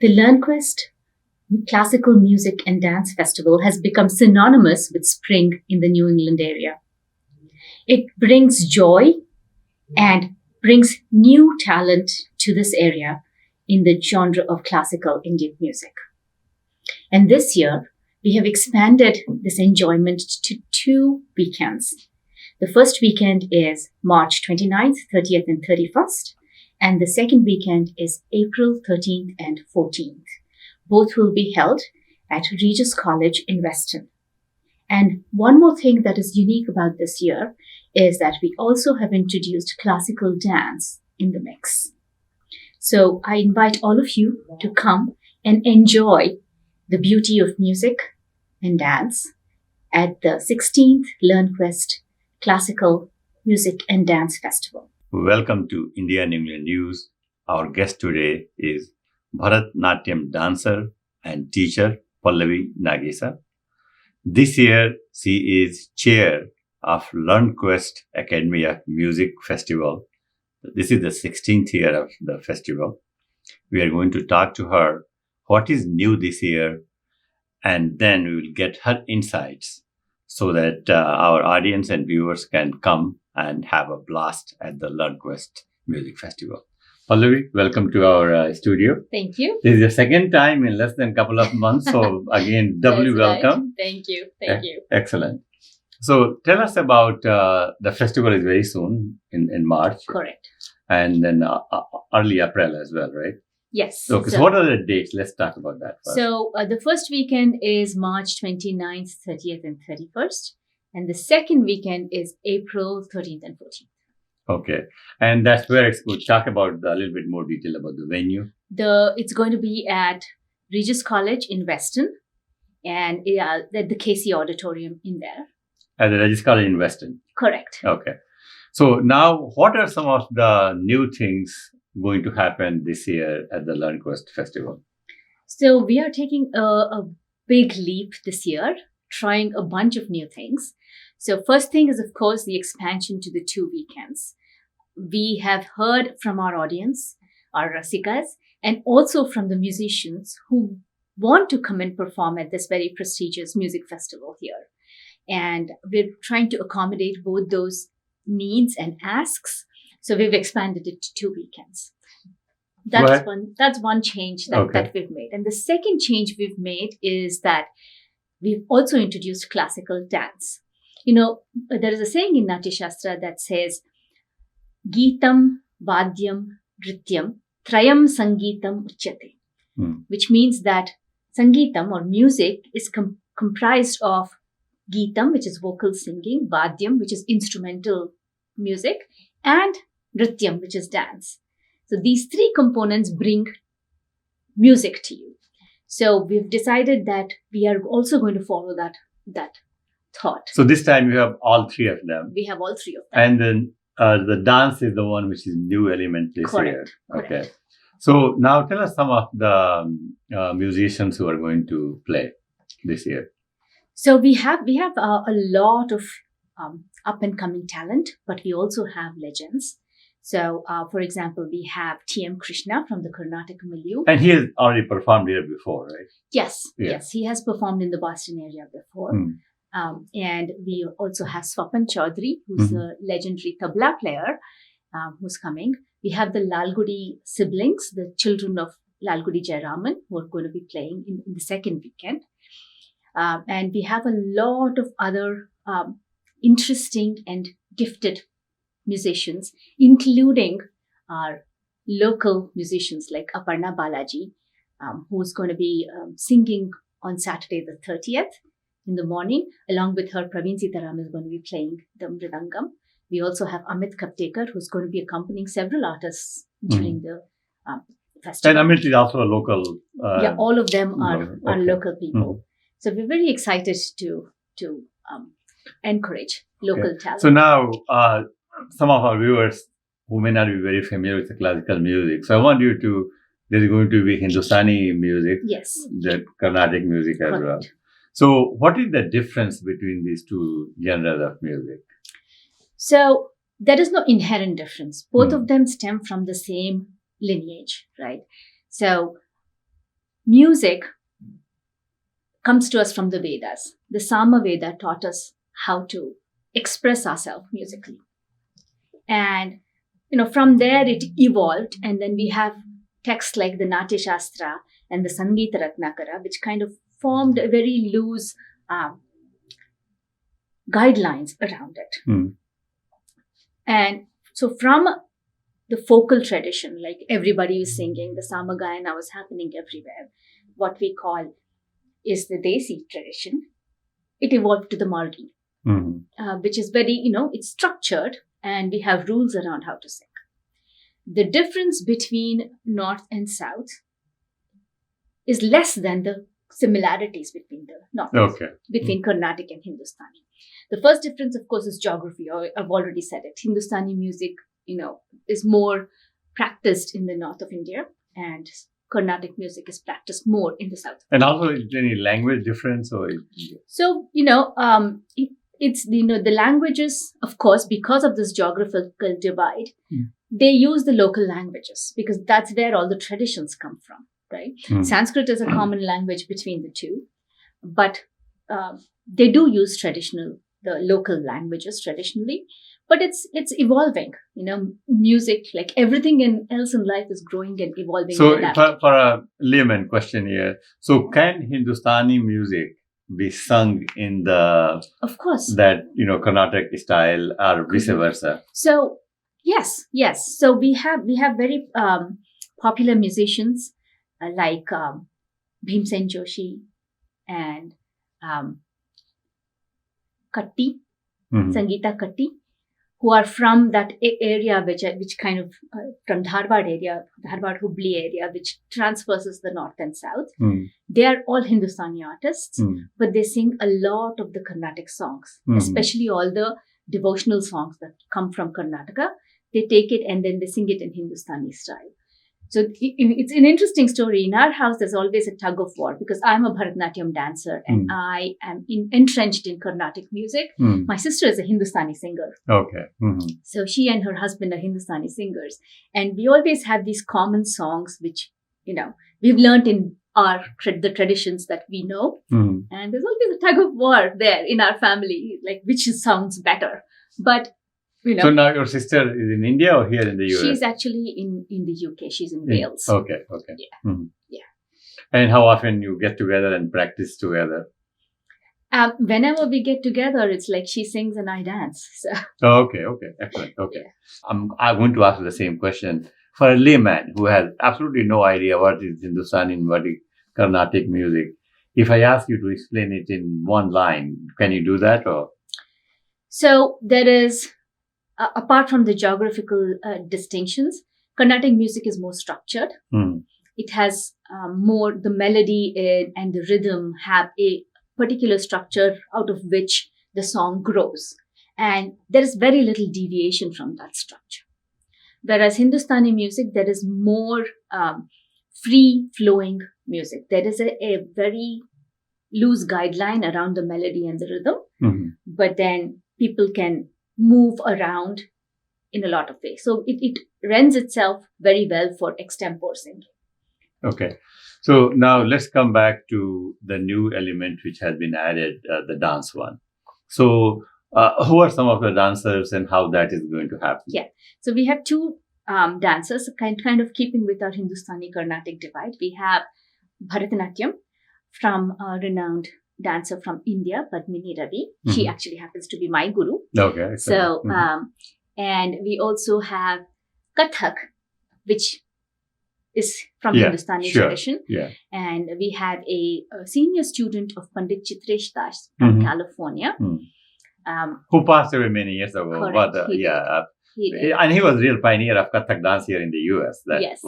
The LearnQuest Classical Music and Dance Festival has become synonymous with spring in the New England area. It brings joy and brings new talent to this area in the genre of classical Indian music. And this year, we have expanded this enjoyment to 2 weekends. The first weekend is March 29th, 30th, and 31st. And the second weekend is April 13th and 14th. Both will be held at Regis College in Weston. And one more thing that is unique about this year is that we also have introduced classical dance in the mix. So I invite all of you to come and enjoy the beauty of music and dance at the 16th LearnQuest Classical Music and Dance Festival. Welcome to India and England News. Our guest today is Bharatnatyam dancer and teacher Pallavi Nagesha. This year, she is chair of LearnQuest Academy of Music Festival. This is the 16th year of the festival. We are going to talk to her what is new this year, and then we will get her insights so that our audience and viewers can come and have a blast at the LearnQuest Music Festival. Pallavi, welcome to our studio. Thank you. This is the second time in less than a couple of months. So again, doubly welcome. Right. Thank you. Thank you. Excellent. So tell us about the festival is very soon in March. Correct. And then early April as well, right? Yes. Okay, so what are the dates? Let's talk about that first. So the first weekend is March 29th, 30th, and 31st. And the second weekend is April 13th and 14th. Okay. And that's where it's good. Talk about a little bit more detail about the venue. It's going to be at Regis College in Weston and at the KC Auditorium in there. At the Regis College in Weston. Correct. Okay. So now, what are some of the new things going to happen this year at the LearnQuest Festival? So we are taking a big leap this year, trying a bunch of new things. So first thing is, of course, the expansion to the 2 weekends. We have heard from our audience, our Rasikas, and also from the musicians who want to come and perform at this very prestigious music festival here. And we're trying to accommodate both those needs and asks. So we've expanded it to 2 weekends. That's one change that we've made. And the second change we've made is that we've also introduced classical dance. You know, there is a saying in Natya Shastra that says, Geetam, Vadyam, Nrityam, Trayam Sangeetam Uchyate, which means that Sangeetam or music is comprised of Geetam, which is vocal singing, Vadyam, which is instrumental music, and Nrityam, which is dance. So these 3 components bring music to you. So we've decided that we are also going to follow that thought. So this time you have all 3 of them. We have all 3 of them. And then the dance is the one which is new element this year. Correct. Okay. So now tell us some of the musicians who are going to play this year. So we have a lot of up and coming talent, but we also have legends. So, for example, we have T.M. Krishna from the Carnatic milieu. And he has already performed here before, right? Yes, he has performed in the Boston area before. And we also have Swapan Chaudhary, who's a legendary tabla player, who's coming. We have the Lalgudi siblings, the children of Lalgudi Jayaraman, who are going to be playing in the second weekend. And we have a lot of other interesting and gifted musicians, including our local musicians like Aparna Balaji, who's going to be singing on Saturday the 30th in the morning. Along with her, Praveen Sitaram is going to be playing the mridangam. We also have Amit Kaptekar, who's going to be accompanying several artists during the festival. And Amit is also a local. All of them are local people. So we're very excited to encourage local talent. So now, some of our viewers who may not be very familiar with the classical music, so I want you to, there's going to be Hindustani music, the Carnatic music as well. So what is the difference between these 2 genres of music? So there is no inherent difference. Both of them stem from the same lineage, right? So music comes to us from the Vedas. The Sama Veda taught us how to express ourselves musically. And, from there it evolved. And then we have texts like the Natya Shastra and the Sangeeta Ratnakara, which kind of formed a very loose guidelines around it. And so from the folk tradition, like everybody was singing, the Samagayana was happening everywhere. What we call is the Desi tradition. It evolved to the Margi, which is very, it's structured and we have rules around how to sing. The difference between North and South is less than the similarities between the North, between Carnatic and Hindustani. The first difference, of course, is geography. I've already said it. Hindustani music, is more practiced in the north of India, and Carnatic music is practiced more in the south. And also, is there any language difference? So, it's, the languages, of course, because of this geographical divide, they use the local languages because that's where all the traditions come from, right? Sanskrit is a common language between the two, but they do use the local languages traditionally, but it's evolving. Music, like everything else in life, is growing and evolving. So, for a layman question here, so can Hindustani music be sung in the, of course, that Carnatic style, or vice versa? So yes. So we have very popular musicians like Bhimsen Joshi and Ktic, Sangeeta Ktic, who are from that area, which kind of from Dharwad Hubli area, which transverses the north and south. They are all Hindustani artists, but they sing a lot of the Carnatic songs, especially all the devotional songs that come from Karnataka. They take it and then they sing it in Hindustani style. So it's an interesting story. In our house, there's always a tug of war because I'm a Bharatanatyam dancer and I am entrenched in Carnatic music. My sister is a Hindustani singer. Okay. So she and her husband are Hindustani singers. And we always have these common songs, which, we've learned in the traditions that we know. And there's always a tug of war there in our family, like which sounds better. But so now your sister is in India or here in the US? She's actually in the UK. She's in Wales. Okay. Yeah. Yeah. And how often you get together and practice together? Whenever we get together, it's like she sings and I dance. So. Okay. Excellent. Okay. Yeah. I'm going to ask you the same question. For a layman who has absolutely no idea what is Hindustani and what is Carnatic music, if I ask you to explain it in one line, can you do that? Or? So there is... apart from the geographical distinctions, Carnatic music is more structured. It has more, the melody and the rhythm have a particular structure out of which the song grows. And there is very little deviation from that structure. Whereas Hindustani music, there is more free-flowing music. There is a very loose guideline around the melody and the rhythm, but then people can move around in a lot of ways. So it lends itself very well for extempore singing. Okay. So now let's come back to the new element which has been added, the dance one. So who are some of the dancers and how that is going to happen? Yeah. So we have two dancers, kind of keeping with our Hindustani Carnatic divide. We have Bharatanatyam from a renowned dancer from India, Padmini Ravi. She actually happens to be my guru. Okay. So, and we also have Ktic, which is from Hindustani tradition. Yeah. And we have a senior student of Pandit Chitresh Das from California. Who passed away many years ago. Correct. But, and he was a real pioneer of Ktic dance here in the US. Yes.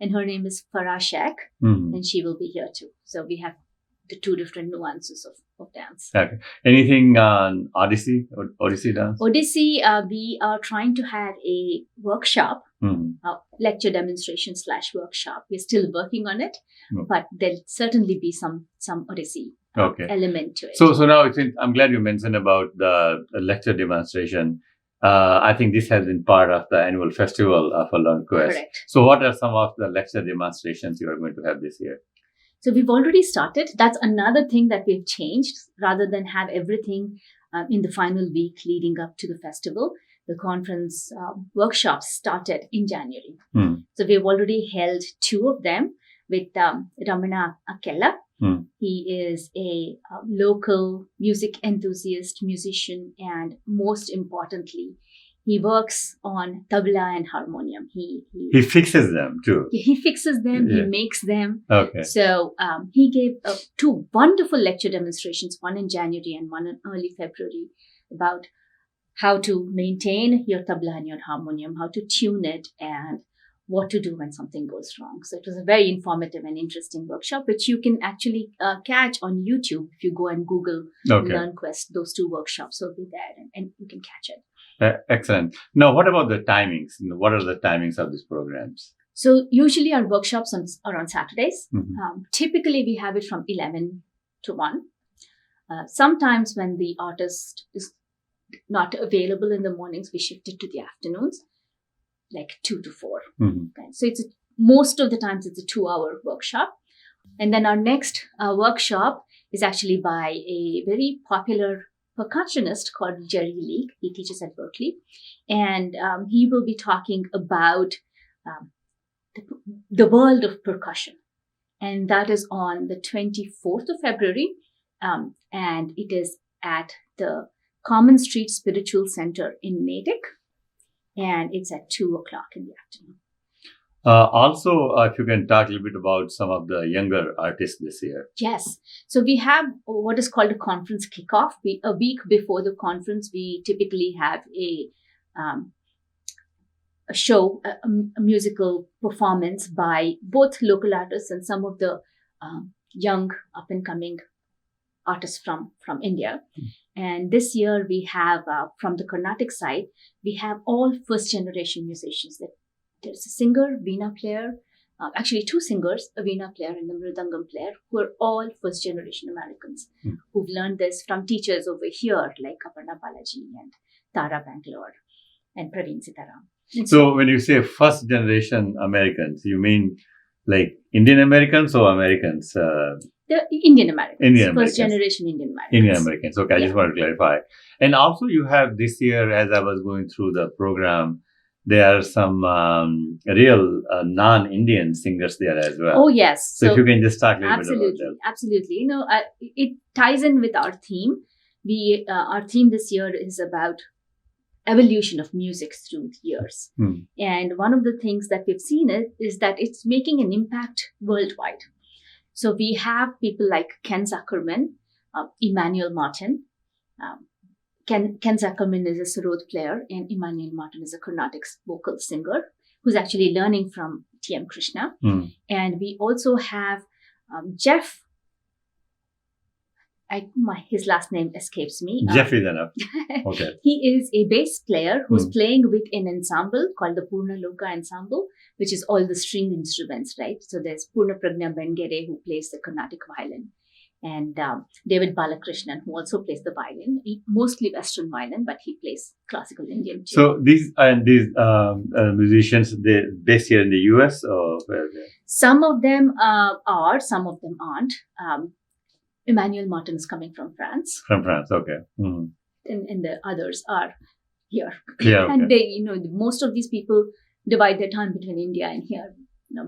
And her name is Farah Sheikh, and she will be here too. So we have the two different nuances of dance. Okay. Anything on Odissi dance? Odissi, we are trying to have a workshop, lecture demonstration / workshop. We're still working on it, but there'll certainly be some Odissi element to it. So now I'm glad you mentioned about the lecture demonstration. I think this has been part of the annual festival of LearnQuest. Correct. So what are some of the lecture demonstrations you are going to have this year? So we've already started. That's another thing that we've changed. Rather than have everything in the final week leading up to the festival, the conference workshops started in January. So we've already held 2 of them with Ramana Akella. He is a local music enthusiast, musician, and most importantly, he works on tabla and harmonium. He fixes them too. He fixes them. Yeah. He makes them. Okay. So he gave 2 wonderful lecture demonstrations, one in January and one in early February, about how to maintain your tabla and your harmonium, how to tune it, and what to do when something goes wrong. So it was a very informative and interesting workshop, which you can actually catch on YouTube if you go and Google LearnQuest. Those 2 workshops will be there, and you can catch it. Excellent. Now, what about the timings? What are the timings of these programs? So usually our workshops are on Saturdays. Typically, we have it from 11 to 1. Sometimes when the artist is not available in the mornings, we shift it to the afternoons, like 2 to 4. Okay. So most of the times it's a 2-hour workshop. And then our next workshop is actually by a very popular percussionist called Jerry League. He teaches at Berkeley. And he will be talking about the world of percussion. And that is on the 24th of February. And it is at the Common Street Spiritual Center in Natick. And it's at 2:00 in the afternoon. Also, if you can talk a little bit about some of the younger artists this year. Yes. So we have what is called a conference kickoff. A week before the conference, we typically have a show, a musical performance by both local artists and some of the young up-and-coming artists from India. And this year we have, from the Carnatic side, we have all first-generation musicians. There's a singer, veena player, actually 2 singers, a veena player and a mridangam player, who are all first-generation Americans who've learned this from teachers over here, like Aparna Balaji and Tara Bangalore and Praveen Sitaram. So when you say first-generation Americans, you mean like Indian Americans or Americans? The Indian Americans. First Americans. Generation Indian Americans. Indian Americans. Okay, I just want to clarify. And also you have this year, as I was going through the program, there are some real non-Indian singers there as well. Oh, yes. So if you can just talk a little bit about that. Absolutely. You know, it ties in with our theme. Our theme this year is about evolution of music through the years. And one of the things that we've seen is that it's making an impact worldwide. So we have people like Ken Zuckerman, Emmanuel Martin. Ken Zuckerman is a sarod player, and Emmanuel Martin is a Carnatic vocal singer who's actually learning from T.M. Krishna. And we also have Jeff. His last name escapes me. Jeff is enough. Okay. He is a bass player who's playing with an ensemble called the Purna Loka Ensemble, which is all the string instruments, right? So there's Purna Pragna Bengere, who plays the Carnatic violin, and David Balakrishnan, who also plays the violin, mostly Western violin, but he plays classical Indian too. So these musicians, they're based here in the US or where? Some of them are, some of them aren't. Emmanuel Martin is coming from France. From France, okay. And the others are here. Yeah, okay. And they, most of these people divide their time between India and here,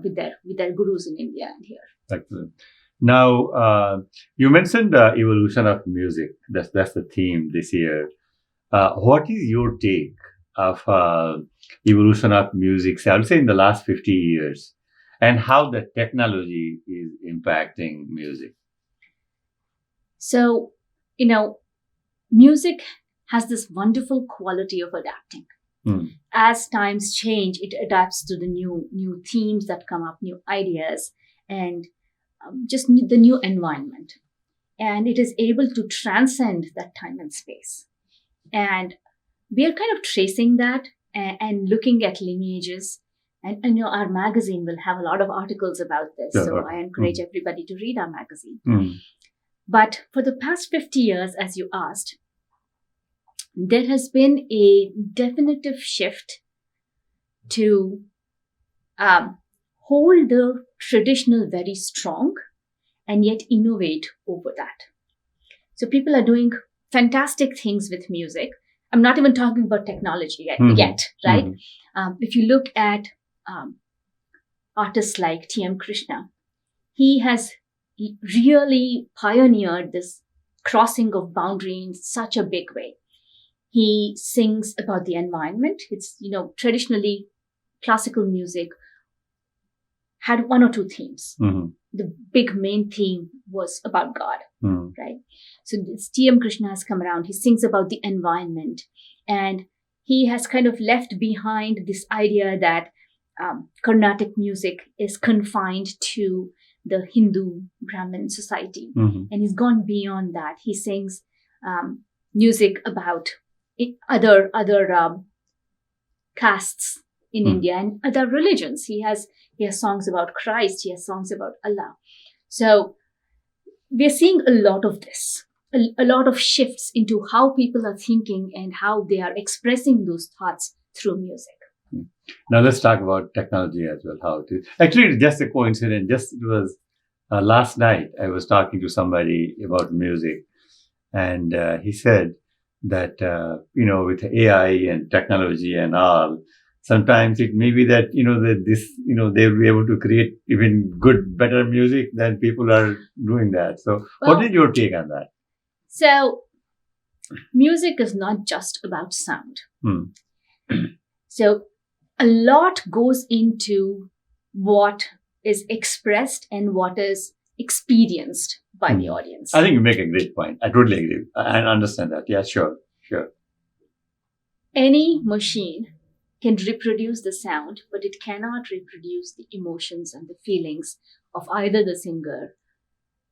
with their gurus in India and here. Excellent. Now, you mentioned the evolution of music. That's the theme this year. What is your take of evolution of music, I would say in the last 50 years, and how the technology is impacting music? So, music has this wonderful quality of adapting. As times change, it adapts to the new themes that come up, new ideas, and just the new environment. And it is able to transcend that time and space. And we are kind of tracing that and looking at lineages. And our magazine will have a lot of articles about this. So I encourage everybody to read our magazine. But for the past 50 years, as you asked, there has been a definitive shift to hold the traditional very strong and yet innovate over that. So people are doing fantastic things with music. I'm not even talking about technology yet, right? If you look at artists like T.M. Krishna, he has really pioneered this crossing of boundary in such a big way. He sings about the environment. It's, traditionally classical music had one or two themes. The big main theme was about God, right? So this T.M. Krishna has come around. He sings about the environment, and he has kind of left behind this idea that Carnatic music is confined to the Hindu Brahmin society, and he's gone beyond that. He sings music about other castes in India and other religions. He has songs about Christ. He has songs about Allah. So we're seeing a lot of this, a lot of shifts into how people are thinking and how they are expressing those thoughts through music. Now let's talk about technology as well. How it is. Actually, it's just a coincidence. It was last night I was talking to somebody about music, and he said that with AI and technology and all, sometimes it may be that they'll be able to create even better music than people are doing that. So, what is your take on that? So, music is not just about sound. So, a lot goes into what is expressed and what is experienced by the audience. I think you make a great point. I totally agree. I understand that. Yeah, sure. Any machine can reproduce the sound, but it cannot reproduce the emotions and the feelings of either the singer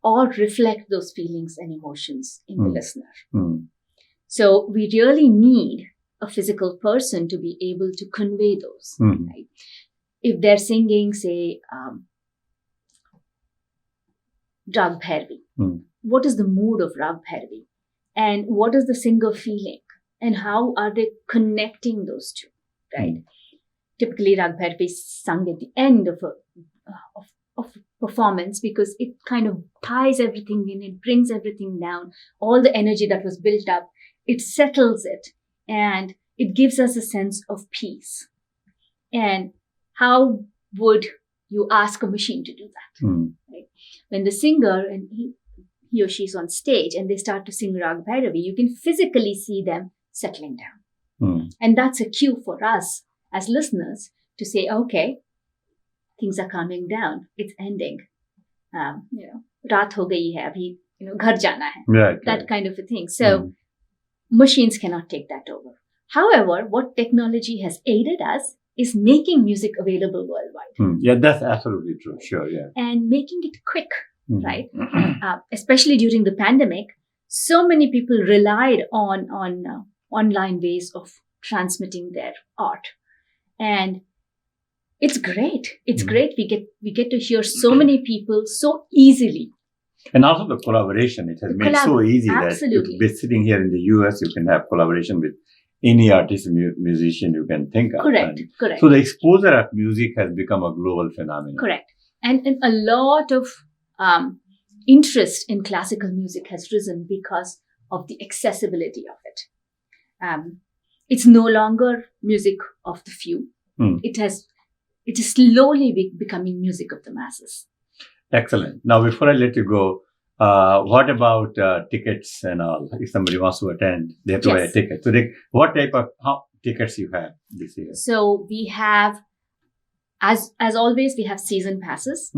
or reflect those feelings and emotions in the listener. So we really need a physical person to be able to convey those. Right? If they're singing, say, Rag Bhairavi, what is the mood of Rag Bhairavi? And what is the singer feeling? And how are they connecting those two? Right? Typically, Rag Bhairavi is sung at the end of a performance because it kind of ties everything in, it brings everything down, all the energy that was built up, it settles it, and it gives us a sense of peace. And how would you ask a machine to do that? Right? When the singer and he or she is on stage and they start to sing Rag Bhairavi, you can physically see them settling down. And that's a cue for us as listeners to say, okay, things are calming down. It's ending. Raat ho gayi hai, abhi, ghar jana hai. Right, that kind of a thing. So machines cannot take that over. However, what technology has aided us is making music available worldwide. Yeah, that's absolutely true. Sure, yeah. And making it quick, right? Especially during the pandemic, so many people relied on online ways of transmitting their art. And it's great. It's great. We get to hear so many people so easily. And also the collaboration. It has made so easy that you be sitting here in the US, you can have collaboration with any artist, musician you can think of. Correct. So the exposure of music has become a global phenomenon. Correct. And a lot of interest in classical music has risen because of the accessibility of it. It's no longer music of the few. It is slowly becoming music of the masses. Excellent. Now, before I let you go, what about tickets and all? If somebody wants to attend, they have to buy a ticket. So what type of tickets you have this year? So we have, as always, we have season passes,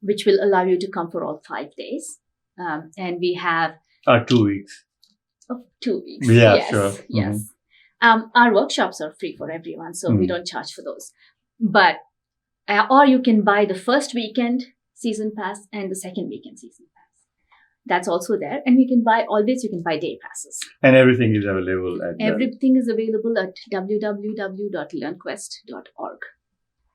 which will allow you to come for all 5 days. And we have 2 weeks. 2 weeks. Yeah, yes, sure. Yes. Our workshops are free for everyone, so we don't charge for those. But, or you can buy the first weekend season pass and the second weekend season pass. That's also there. And you can buy day passes. And everything is available at Everything is available at www.learnquest.org.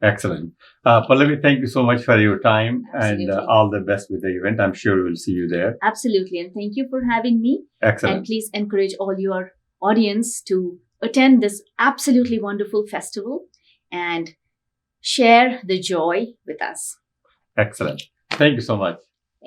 Excellent. Pallavi, thank you so much for your time. Absolutely. And all the best with the event. I'm sure we'll see you there. Absolutely. And thank you for having me. Excellent. And please encourage all your audience to attend this absolutely wonderful festival and share the joy with us. Excellent. Thank you so much.